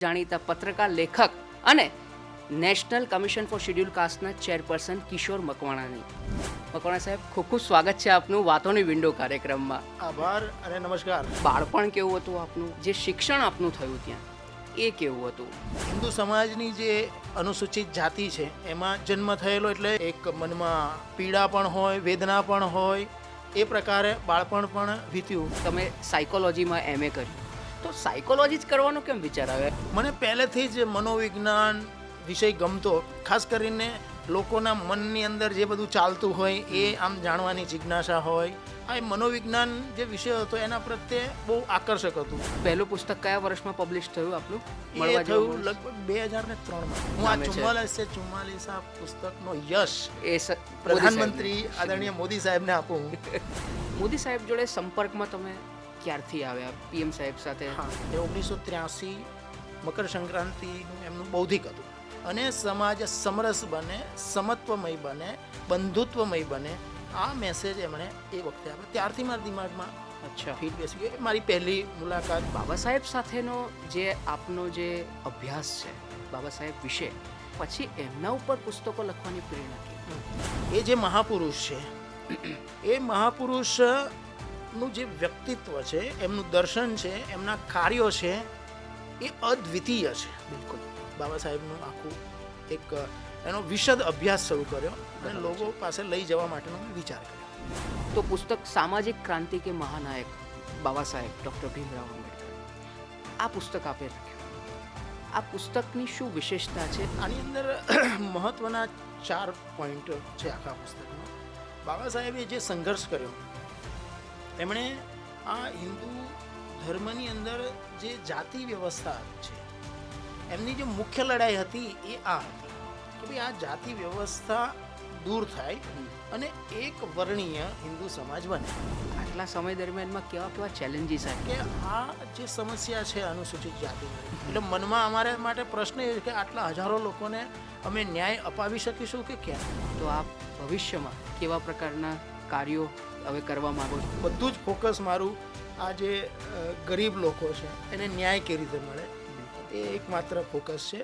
જાણીતા પત્રકાર, લેખક અને નેશનલ કમિશન ફોર શેડ્યુલ કાસ્ટના ચેરપર્સન કિશોર મકવાણાની. મકવાણા સાહેબ, ખૂબ ખૂબ સ્વાગત છે આપનું વાતોની વિન્ડો કાર્યક્રમમાં. આભાર અને નમસ્કાર. બાળપણ કેવું હતું આપનું? જે શિક્ષણ આપનું થયું ત્યાં એ કેવું હતું? હિન્દુ સમાજની જે અનુસૂચિત જાતિ છે એમાં જન્મ થયેલો એટલે એક મનમાં પીડા પણ હોય, વેદના પણ હોય, એ પ્રકારે બાળપણ પણ વીત્યું. તમે સાયકોલોજીમાં MA કર્યું, તો સાયકોલોજી જ કરવાનો કેમ વિચાર આવ્યો? મને પહેલેથી જ મનોવિજ્ઞાન વિષય ગમતો. ખાસ કરીને લોકોના મનની અંદર જે બધું ચાલતું હોય એ આમ જાણવાની જિજ્ઞાસા હોય. આ મનોવિજ્ઞાન જે વિષય હતો એના પ્રત્યે બહુ આકર્ષક હતું. પહેલું પુસ્તક કયા વર્ષમાં પબ્લિશ થયું આપનું? એ થયું લગભગ 2003માં. હું આ 44 આ પુસ્તકનો યશ એ પ્રધાનમંત્રી આદરણીય મોદી સાહેબને આપું. મોદી સાહેબ જોડે સંપર્કમાં તમે ક્યારથી આવ્યા? PM સાહેબ સાથે? હા, એ 1983 મકર સંક્રાંતિનું એમનું બૌદ્ધિક હતું. અને સમાજ સમરસ બને, સમત્વમય બને, બંધુત્વમય બને, આ મેસેજ એમણે એ વખતે આપ્યો. ત્યારથી મારા દિમાગમાં ફીટ બેસી ગઈ. મારી પહેલી મુલાકાત બાબા સાહેબ સાથેનો જે આપનો જે અભ્યાસ છે બાબા સાહેબ વિશે, પછી એમના ઉપર પુસ્તકો લખવાની પ્રેરણા કેવી? એ જે મહાપુરુષ છે, એ મહાપુરુષનું જે વ્યક્તિત્વ છે, એમનું દર્શન છે, એમના કાર્યો છે, એ અદ્વિતીય છે. બિલકુલ બાબા સાહેબનું આખું એક એનો વિશદ અભ્યાસ શરૂ કર્યો અને લોકો પાસે લઈ જવા માટેનો વિચાર કર્યો. તો પુસ્તક સામાજિક ક્રાંતિ કે મહાનાયક બાબા સાહેબ ડૉક્ટર ભીમરાવ આંબેડકર, આ પુસ્તક આપે લખ્યું. આ પુસ્તકની શું વિશેષતા છે? આની અંદર મહત્વના 4 પોઈન્ટ છે આખા પુસ્તકમાં. બાબા સાહેબે જે સંઘર્ષ કર્યો, એમણે આ હિન્દુ ધર્મની અંદર જે જાતિ વ્યવસ્થા છે એમની જે મુખ્ય લડાઈ હતી એ આ હતી કે ભાઈ આ જાતિ વ્યવસ્થા દૂર થાય અને એક વર્ણીય હિન્દુ સમાજ બને. આટલા સમય દરમિયાનમાં કેવા કેવા ચેલેન્જીસ કે આ જે સમસ્યા છે અનુસૂચિત જાતિની, એટલે મનમાં અમારે માટે પ્રશ્ન એ છે કે આટલા હજારો લોકોને અમે ન્યાય અપાવી શકીશું કે કેમ? તો આપ ભવિષ્યમાં કેવા પ્રકારના કાર્યો હવે કરવા માંગો છો? બધું જ ફોકસ મારું આ જે ગરીબ લોકો છે એને ન્યાય કેવી રીતે મળે એ એકમાત્ર ફોકસ છે.